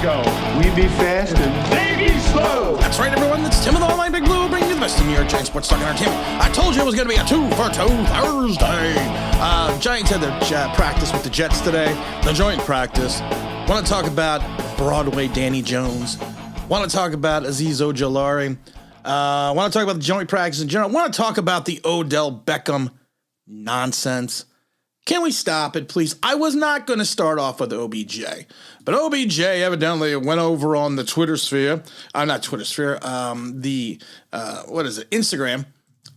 go. We be fast and they be slow. That's right, everyone. It's Tim of the Online Big Blue bringing you the best of New York Giants sports talk and entertainment. I told you it was going to be a 2-for-2 Thursday. Giants had their practice with the Jets today. The joint practice. Want to talk about Broadway Danny Jones. Want to talk about Azeez Ojulari. Want to talk about the joint practice in general. Want to talk about the Odell Beckham nonsense. Can we stop it, please? I was not going to start off with OBJ, but OBJ evidently went over on the Twitter sphere. Not Twitter sphere. Instagram,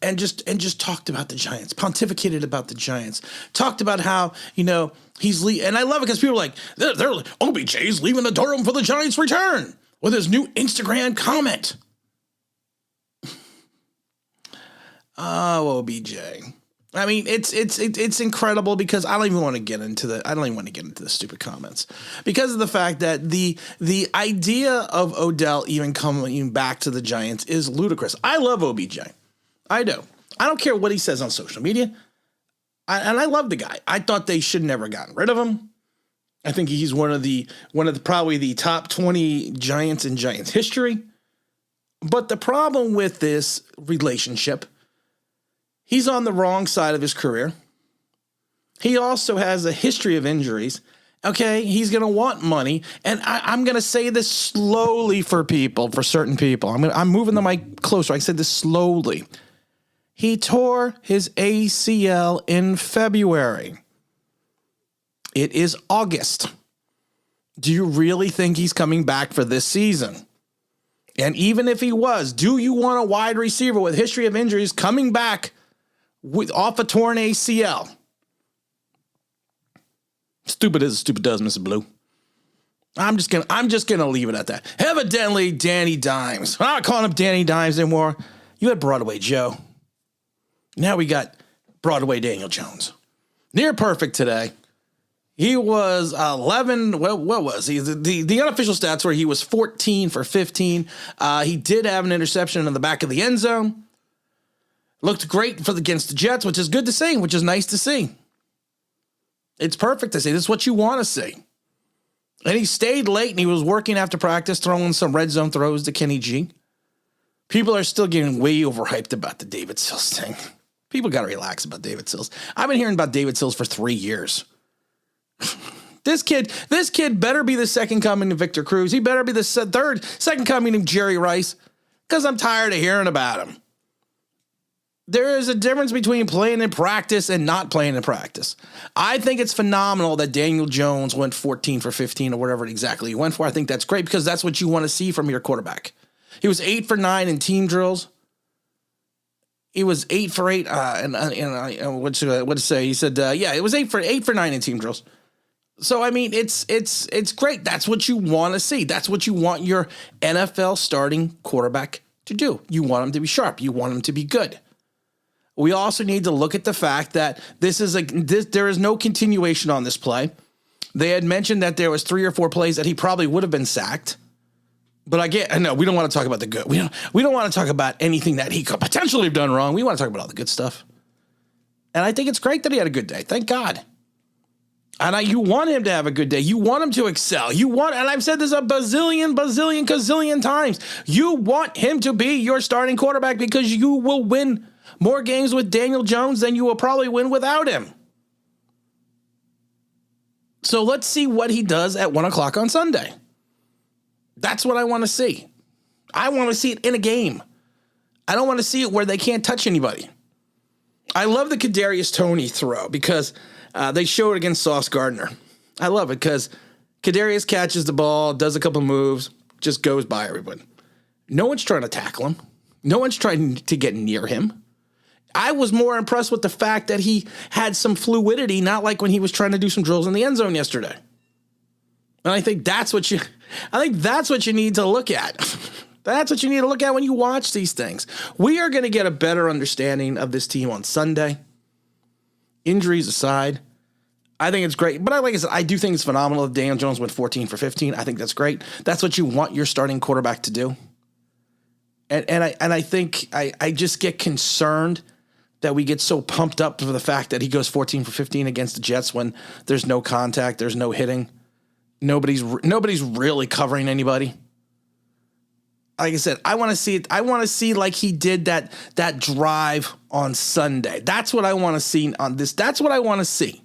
and just talked about the Giants, pontificated about the Giants, talked about how he's and I love it because people are like, they're OBJ's leaving the door open for the Giants' return with his new Instagram comment. Oh, OBJ. I mean, it's incredible because I don't even want to get into the stupid comments because of the fact that the idea of Odell even coming back to the Giants is ludicrous. I love OBJ. I do. I don't care what he says on social media. And I love the guy. I thought they should never gotten rid of him. I think he's one of the probably the top 20 Giants in Giants history. But the problem with this relationship, he's on the wrong side of his career. He also has a history of injuries. Okay, he's going to want money. And I'm going to say this slowly for certain people. I'm moving the mic closer. I said this slowly. He tore his ACL in February. It is August. Do you really think he's coming back for this season? And even if he was, do you want a wide receiver with history of injuries coming back off a torn ACL? Stupid is stupid does, Mr. Blue. I'm just gonna leave it at that. Evidently, Danny Dimes. I'm not calling him Danny Dimes anymore. You had Broadway Joe. Now we got Broadway Daniel Jones. Near perfect today. He was 11. Well, what was he? The unofficial stats were he was 14 for 15. He did have an interception in the back of the end zone. Looked great against the Jets, which is good to see, which is nice to see. It's perfect to see. This is what you want to see. And he stayed late, and he was working after practice, throwing some red zone throws to Kenny G. People are still getting way overhyped about the David Sills thing. People got to relax about David Sills. I've been hearing about David Sills for 3 years. This kid better be the second coming of Victor Cruz. He better be the second coming of Jerry Rice, because I'm tired of hearing about him. There is a difference between playing in practice and not playing in practice. I think it's phenomenal that Daniel Jones went 14 for 15 or whatever exactly he went for. I think that's great because that's what you want to see from your quarterback. He was 8 for 9 in team drills. He was 8 for 8. What to say? He said, it was 8 for 9 in team drills. So, I mean, it's great. That's what you want to see. That's what you want your NFL starting quarterback to do. You want him to be sharp. You want him to be good. We also need to look at the fact that there is no continuation on this play. They had mentioned that there was 3 or 4 plays that he probably would have been sacked. But I know we don't want to talk about the good. We don't want to talk about anything that he could potentially have done wrong. We want to talk about all the good stuff. And I think it's great that he had a good day. Thank God. And you want him to have a good day. You want him to excel. And I've said this a gazillion times. You want him to be your starting quarterback because you will win more games with Daniel Jones than you will probably win without him. So let's see what he does at 1 o'clock on Sunday. That's what I want to see. I want to see it in a game. I don't want to see it where they can't touch anybody. I love the Kadarius Toney throw because they showed it against Sauce Gardner. I love it because Kadarius catches the ball, does a couple moves, just goes by everyone. No one's trying to tackle him. No one's trying to get near him. I was more impressed with the fact that he had some fluidity, not like when he was trying to do some drills in the end zone yesterday. And I think that's what you need to look at. That's what you need to look at when you watch these things. We are going to get a better understanding of this team on Sunday. Injuries aside, I think it's great. But like I said, I do think it's phenomenal that Daniel Jones went 14 for 15. I think that's great. That's what you want your starting quarterback to do. And I think I just get concerned that we get so pumped up for the fact that he goes 14 for 15 against the Jets when there's no contact, there's no hitting. Nobody's really covering anybody. Like I said, I want to see it. I want to see like he did that drive on Sunday. That's what I want to see on this. That's what I want to see.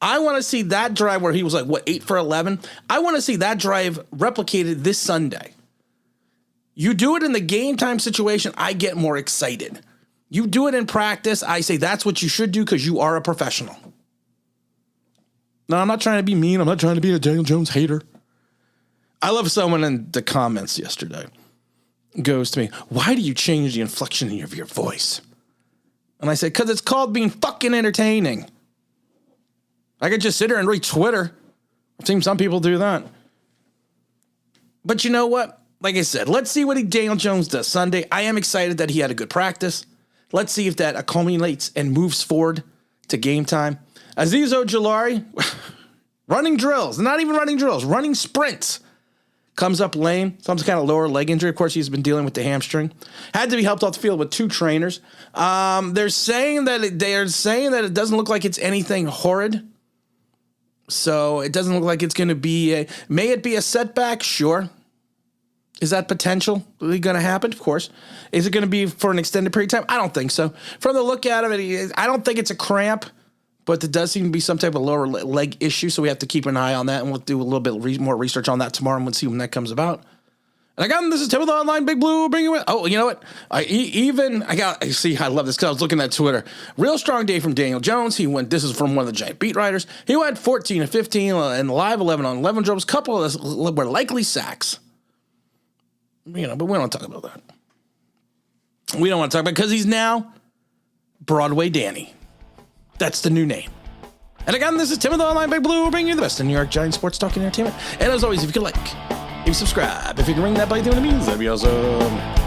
I want to see that drive where he was like, 8 for 11? I want to see that drive replicated this Sunday. You do it in the game time situation, I get more excited. You do it in practice, I say that's what you should do because you are a professional. No, I'm not trying to be mean. I'm not trying to be a Daniel Jones hater. I love someone in the comments yesterday goes to me, why do you change the inflection of your voice? And I said, because it's called being fucking entertaining. I could just sit here and read Twitter. I've seen some people do that. But you know what? Like I said, let's see what Daniel Jones does Sunday. I am excited that he had a good practice. Let's see if that accumulates and moves forward to game time. Azeez Ojulari, running drills, not even running drills, running sprints. Comes up lame, some kind of lower leg injury. Of course, he's been dealing with the hamstring. Had to be helped off the field with 2 trainers. They're saying that it doesn't look like it's anything horrid. So it doesn't look like it's going to be may it be a setback? Sure. Is that potential going to happen? Of course. Is it going to be for an extended period of time? I don't think so. From the look at it, I don't think it's a cramp. But there does seem to be some type of lower leg issue, so we have to keep an eye on that, and we'll do a little bit more research on that tomorrow, and we'll see when that comes about. And this is Tim with Online Big Blue, bring you in. Oh, you know what? I love this because I was looking at Twitter. Real strong day from Daniel Jones. This is from one of the Giant beat writers. He went 14 and 15 and live 11 on 11 drops. Couple of those were likely sacks. But we don't talk about that. We don't want to talk about it because he's now Broadway Danny. That's the new name. And again, this is Tim with Online Big Blue, bringing you the best in New York Giant sports talk and entertainment. And as always, if you could like, if you subscribe, if you can ring that bell, doing the music, that'd be awesome.